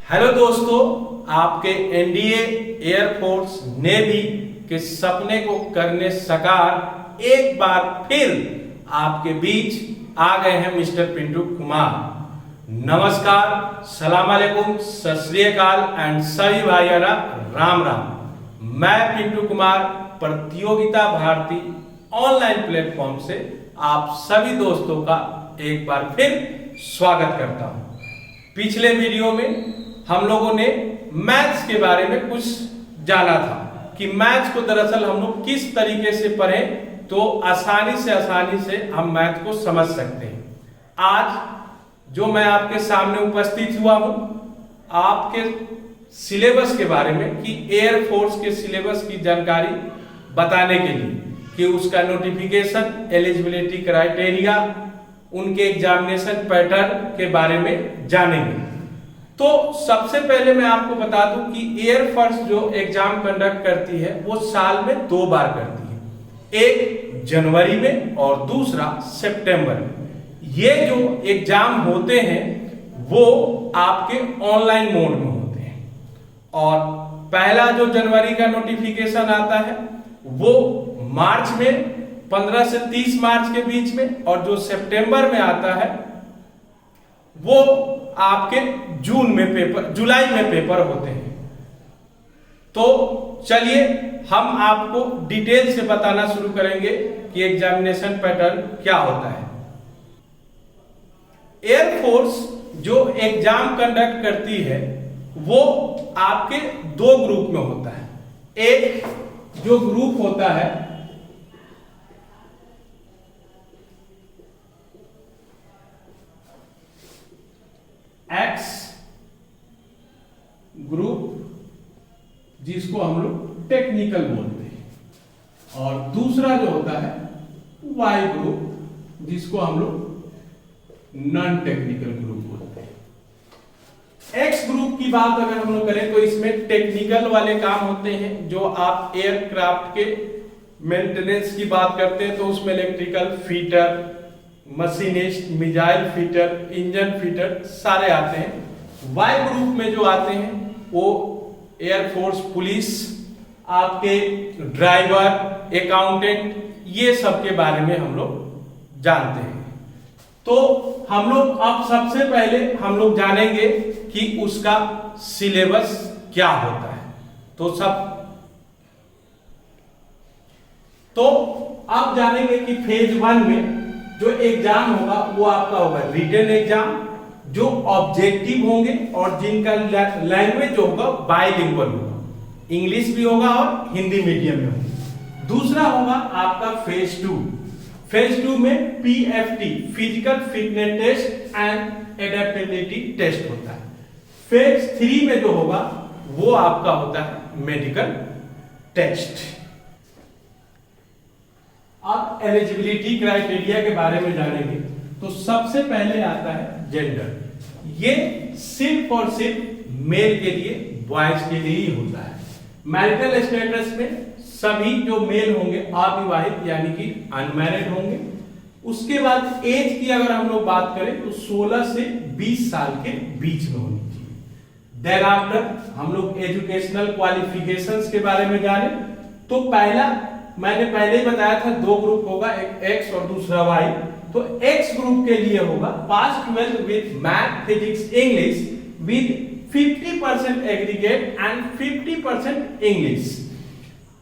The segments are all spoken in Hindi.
हेलो दोस्तों, आपके एनडीए, एयरफोर्स, नेवी के सपने को करने साकार एक बार फिर आपके बीच आ गए हैं मिस्टर पिंटू कुमार। नमस्कार, सलाम अलैकुम, सत श्री अकाल एंड सभी भाइयारा राम राम। मैं पिंटू कुमार प्रतियोगिता भारती ऑनलाइन प्लेटफॉर्म से आप सभी दोस्तों का एक बार फिर स्वागत करता हूं। पिछले वीडियो में हम लोगों ने मैथ्स के बारे में कुछ जाना था कि मैथ्स को दरअसल हम लोग किस तरीके से पढ़ें तो आसानी से हम मैथ को समझ सकते हैं। आज जो मैं आपके सामने उपस्थित हुआ हूं, आपके सिलेबस के बारे में कि एयरफोर्स के सिलेबस की जानकारी बताने के लिए कि उसका नोटिफिकेशन, एलिजिबिलिटी क्राइटेरिया, उनके एग्जामिनेशन पैटर्न के बारे में जानेंगे। तो सबसे पहले मैं आपको बता दूं कि एयरफोर्स जो एग्जाम कंडक्ट करती है वो साल में 2 बार करती है, एक जनवरी में और दूसरा सितंबर में। ये जो एग्जाम होते हैं वो आपके ऑनलाइन मोड में होते हैं और पहला जो जनवरी का नोटिफिकेशन आता है वो मार्च में 15 से 30 मार्च के बीच में, और जो सितंबर में आता है वो आपके जुलाई में पेपर होते हैं। तो चलिए हम आपको डिटेल से बताना शुरू करेंगे कि एग्जामिनेशन पैटर्न क्या होता है। एयरफोर्स जो एग्जाम कंडक्ट करती है वो आपके 2 ग्रुप में होता है। एक जो ग्रुप होता है एक्स ग्रुप, जिसको हम लोग टेक्निकल बोलते हैं, और दूसरा जो होता है वाई ग्रुप, जिसको हम लोग नॉन टेक्निकल ग्रुप बोलते हैं। एक्स ग्रुप की बात अगर हम लोग करें तो इसमें टेक्निकल वाले काम होते हैं। जो आप एयरक्राफ्ट के मेंटेनेंस की बात करते हैं तो उसमें electrical fitter, machinist, missile fitter, engine fitter सारे आते हैं। वाई ग्रुप में जो आते हैं वो एयरफोर्स पुलिस, आपके ड्राइवर, अकाउंटेंट, ये सब के बारे में हम लोग जानते हैं। तो हम लोग अब सबसे पहले हम लोग जानेंगे कि उसका सिलेबस क्या होता है। तो अब जानेंगे कि फेज 1 में जो एग्जाम होगा वो आपका होगा रिटन एग्जाम, जो ऑब्जेक्टिव होंगे और जिनका लैंग्वेज होगा बाइलिंगुअल होगा, इंग्लिश भी होगा और हिंदी मीडियम में होगा। दूसरा होगा आपका फेज 2। फेज 2 में PFT, physical fitness test and adaptability test होता है। फेज 3 में जो होगा वो आपका होता है मेडिकल टेस्ट। आप एलिजिबिलिटी क्राइटेरिया के बारे में जानेंगे तो सबसे पहले आता है जेंडर। ये सिर्फ और सिर्फ मेल के लिए, बॉयज के लिए ही होता है। मैरिटल स्टेटस में सभी जो मेल होंगे अविवाहित यानी कि अनमैरिड होंगे। उसके बाद एज की अगर हम लोग बात करें तो 16 से 20 साल के बीच में होनी चाहिए। देन आफ्टर हम लोग एजुकेशनल क्वालिफिकेशंस के बारे में जाने तो मैंने पहले ही बताया था 2 ग्रुप होगा, एक एक्स और दूसरा वाई। तो एक्स ग्रुप के लिए होगा पास 12 with math, physics, English with 50% aggregate and 50% English.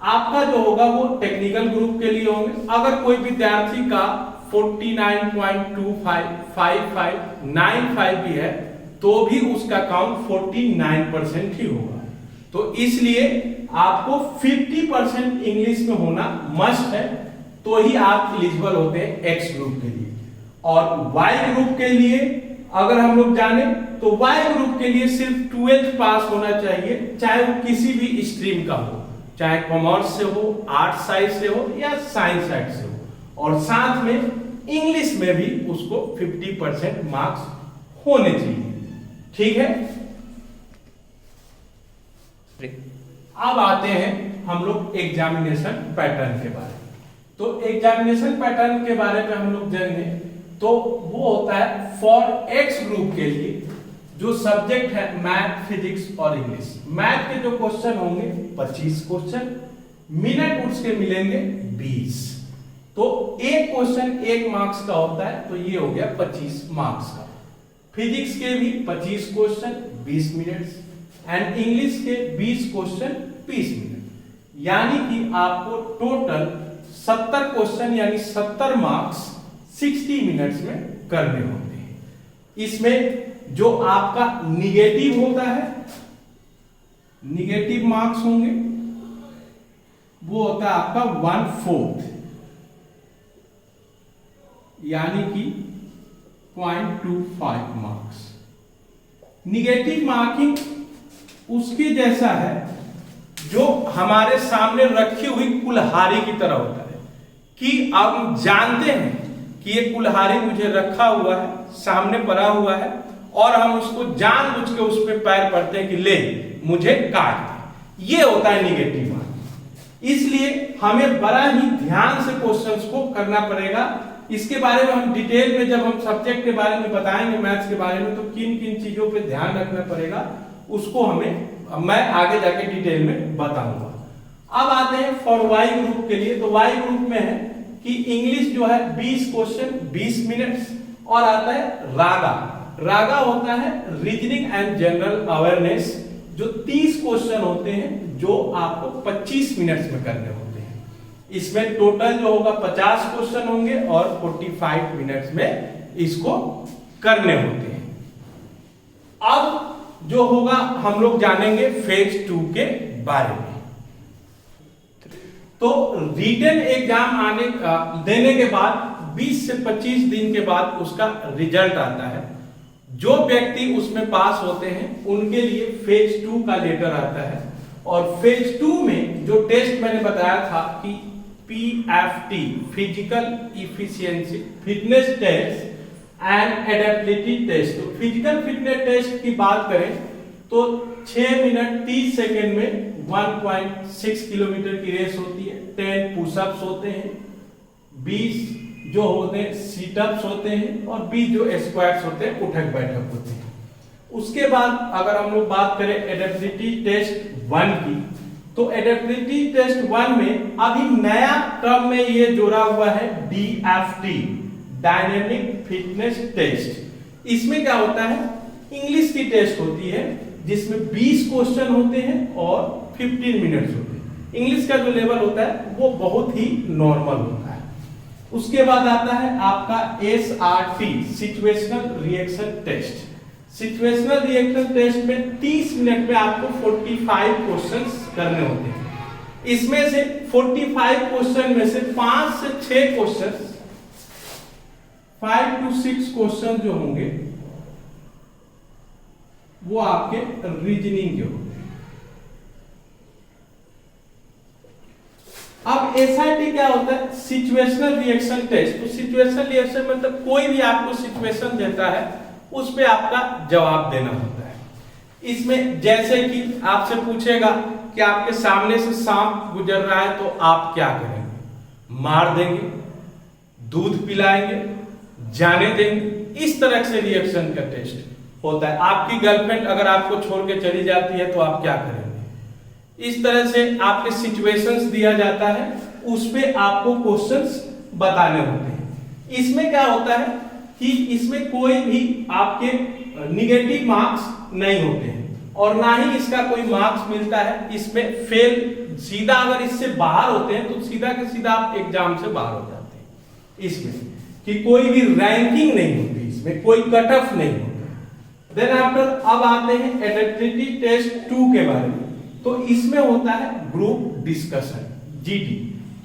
आपका जो होगा वो टेक्निकल ग्रुप के लिए होंगे। अगर कोई विद्यार्थी का 49.25, 55, 95 भी है तो भी उसका काउंट 49% ही होगा। तो इसलिए आपको 50% इंग्लिश में होना मस्ट है, तो ही आप एलिजिबल होते हैं एक्स ग्रुप के लिए। और वाई ग्रुप के लिए अगर हम लोग जाने तो वाई ग्रुप के लिए सिर्फ 12th पास होना चाहिए, चाहे वो किसी भी स्ट्रीम का हो, चाहे कॉमर्स से हो, आर्ट साइड से हो या साइंस साइड से हो। और साथ में इंग्लिश में भी उसको 50% मार्क्स होने चाहिए। ठीक है, अब आते हैं हम लोग एग्जामिनेशन पैटर्न के बारे में। तो एग्जामिनेशन पैटर्न के बारे में हम लोग जानेंगे तो वो होता है फॉर एक्स ग्रुप के लिए जो सब्जेक्ट है मैथ, फिजिक्स और इंग्लिश। मैथ के जो क्वेश्चन होंगे 25 क्वेश्चन, मिनट उसके मिलेंगे 20। तो एक क्वेश्चन 1 मार्क्स का होता है, तो ये हो गया 25 मार्क्स का। फिजिक्स के भी 25 क्वेश्चन 20 मिनट एंड इंग्लिश के 20 क्वेश्चन 20 मिनट, यानी कि आपको टोटल 70 क्वेश्चन यानी 70 मार्क्स 60 मिनट्स में करने होते हैं। इसमें जो आपका निगेटिव होता है, निगेटिव मार्क्स होंगे, वो होता है आपका 1/4 यानी कि 0.25 मार्क्स। निगेटिव मार्किंग उसके जैसा है जो हमारे सामने रखी हुई कुल्हाड़ी की तरह होता है कि अब हम जानते हैं कि ये कुल्हाड़ी मुझे रखा हुआ है, सामने पड़ा हुआ है, और हम उसको जानबूझ के उस पर पैर पड़ते हैं कि ले मुझे काट दे। ये होता है निगेटिव मार्किंग। इसलिए हमें बड़ा ही ध्यान से क्वेश्चंस को करना पड़ेगा। इसके बारे में हम डिटेल में जब हम सब्जेक्ट के बारे में बताएंगे, मैथ्स के बारे में, तो किन किन चीजों पे ध्यान रखना पड़ेगा उसको मैं आगे जाके डिटेल में बताऊंगा। अब आते हैं फॉर वाई ग्रुप के लिए। तो वाई ग्रुप में है कि इंग्लिश जो है 20 क्वेश्चन 20 मिनट्स, और आता है रागा। रागा होता है रीजनिंग एंड जनरल अवेयरनेस, जो 30 क्वेश्चन होते हैं जो आपको 25 मिनट्स में करने होते हैं। इसमें टोटल जो होगा 50 क्वेश्चन होंगे और 45 मिनट्स में इसको करने होते हैं। अब जो होगा हम लोग जानेंगे फेज 2 के बारे में। तो रिटन एग्जाम देने के बाद 20 से 25 दिन के बाद उसका रिजल्ट आता है। जो व्यक्ति उसमें पास होते हैं उनके लिए फेज 2 का लेटर आता है, और फेज 2 में जो टेस्ट मैंने बताया था कि PFT physical efficiency fitness test and adaptability test. तो फिजिकल फिटनेस टेस्ट की बात करें तो 6 मिनट 30 सेकेंड में 1.6 किलोमीटर की रेस होती है, 10 पुशअप्स होते हैं, 20 जो होते हैं सीटअप्स होते हैं, और 20 जो स्क्वाट्स होते हैं, उठक बैठक होते हैं। उसके बाद अगर हम लोग बात करें एडेप्टिबिलिटी टेस्ट 1 की, तो एडेप्टिबिलिटी टेस्ट 1 में अभी नया टर्म में ये जोड़ा हुआ है DFT डायनेमिक फिटनेस टेस्ट। इसमें क्या होता है, इंग्लिश की टेस्ट होती है जिसमें 20 क्वेश्चन होते हैं और 15 मिनट्स होते हैं। इंग्लिश का जो लेवल होता है वो बहुत ही नॉर्मल होता है। उसके बाद आता है आपका SRT situational reaction test. Situational reaction test में 30 मिनट में आपको 45 क्वेश्चंस करने होते हैं। इसमें से 45 क्वेश्चन में से 5 से 6 क्वेश्चन 5 to 6 क्वेश्चन जो होंगे वो आपके रीजनिंग के होंगे। अब SRT क्या होता है, सिचुएशनल रिएक्शन टेस्ट। तो सिचुएशनल रिएक्शन मतलब कोई भी आपको सिचुएशन देता है उस पे आपका जवाब देना होता है। इसमें जैसे कि आपसे पूछेगा कि आपके सामने से सांप गुजर रहा है तो आप क्या करेंगे, मार देंगे, दूध पिलाएंगे, जाने देंगे, इस तरह से रिएक्शन का टेस्ट होता है। आपकी गर्लफ्रेंड अगर आपको छोड़ के चली जाती है तो आप क्या करेंगे, इस तरह से आपके सिचुएशंस दिया जाता है, उस पे आपको क्वेश्चंस बताने होते हैं। इसमें क्या होता है कि इसमें कोई भी आपके निगेटिव मार्क्स नहीं होते हैं और ना ही इसका कोई मार्क्स मिलता है। इसमें फेल सीधा अगर इससे बाहर होते हैं तो सीधा के सीधा आप एग्जाम से बाहर हो जाते हैं। इसमें कि कोई भी रैंकिंग नहीं होती, इसमें कोई कट ऑफ नहीं होता। देन आफ्टर अब आते हैं एडेप्टिबिलिटी टेस्ट 2 के बारे में। तो इसमें होता है ग्रुप डिस्कशन GD।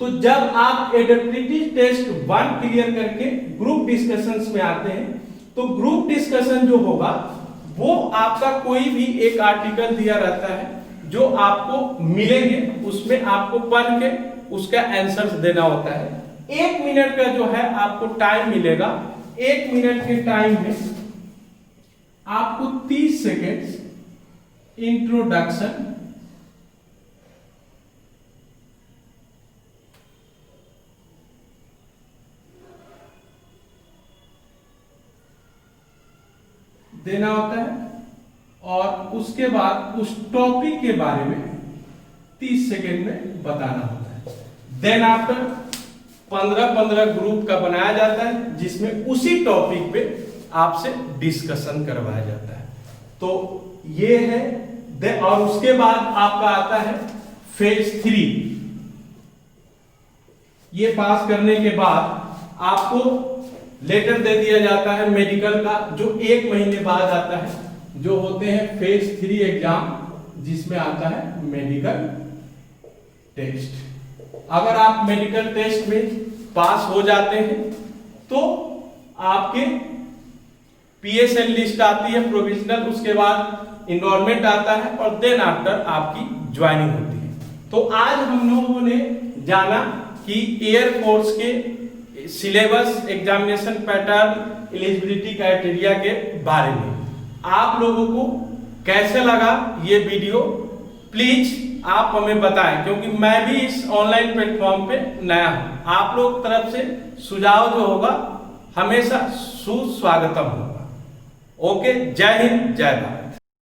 तो जब आप एडेप्टिबिलिटी टेस्ट 1 क्लियर करके ग्रुप डिस्कशंस में आते हैं तो ग्रुप डिस्कशन जो होगा वो आपका कोई भी एक आर्टिकल दिया रहता है जो आपको मिलेंगे, उसमें आपको पढ़ के उसका आंसर्स देना होता है। 1 मिनट का जो है आपको टाइम मिलेगा। 1 मिनट के टाइम में आपको 30 सेकेंड्स इंट्रोडक्शन, देना होता है। और उसके बाद उस टॉपिक के बारे में 30 सेकेंड में बताना होता है। देन आफ्टर 15-15 ग्रुप का बनाया जाता है जिसमें उसी टॉपिक पे आपसे डिस्कशन करवाया जाता है। तो ये है और उसके बाद आपका आता है फेज 3। ये पास करने के बाद आपको लेटर दे दिया जाता है मेडिकल का, जो 1 महीने बाद आता है, जो होते हैं फेज 3 एग्जाम, जिसमें आता है मेडिकल टेस्ट। अगर आप मेडिकल टेस्ट में पास हो जाते हैं तो आपके PSL लिस्ट आती है प्रोविजनल, उसके बाद इनरोलमेंट आता है और देन आफ्टर आपकी ज्वाइनिंग होती है। तो आज हम लोगों ने जाना कि एयरफोर्स के syllabus, examination pattern, eligibility criteria के बारे में। आप लोगों को कैसे लगा ये वीडियो, प्लीज आप हमें बताएं, क्योंकि मैं भी इस ऑनलाइन प्लेटफॉर्म पे नया हूं। आप लोग तरफ से सुझाव जो होगा हमेशा सुस्वागतम होगा। ओके, जय हिंद, जय भारत।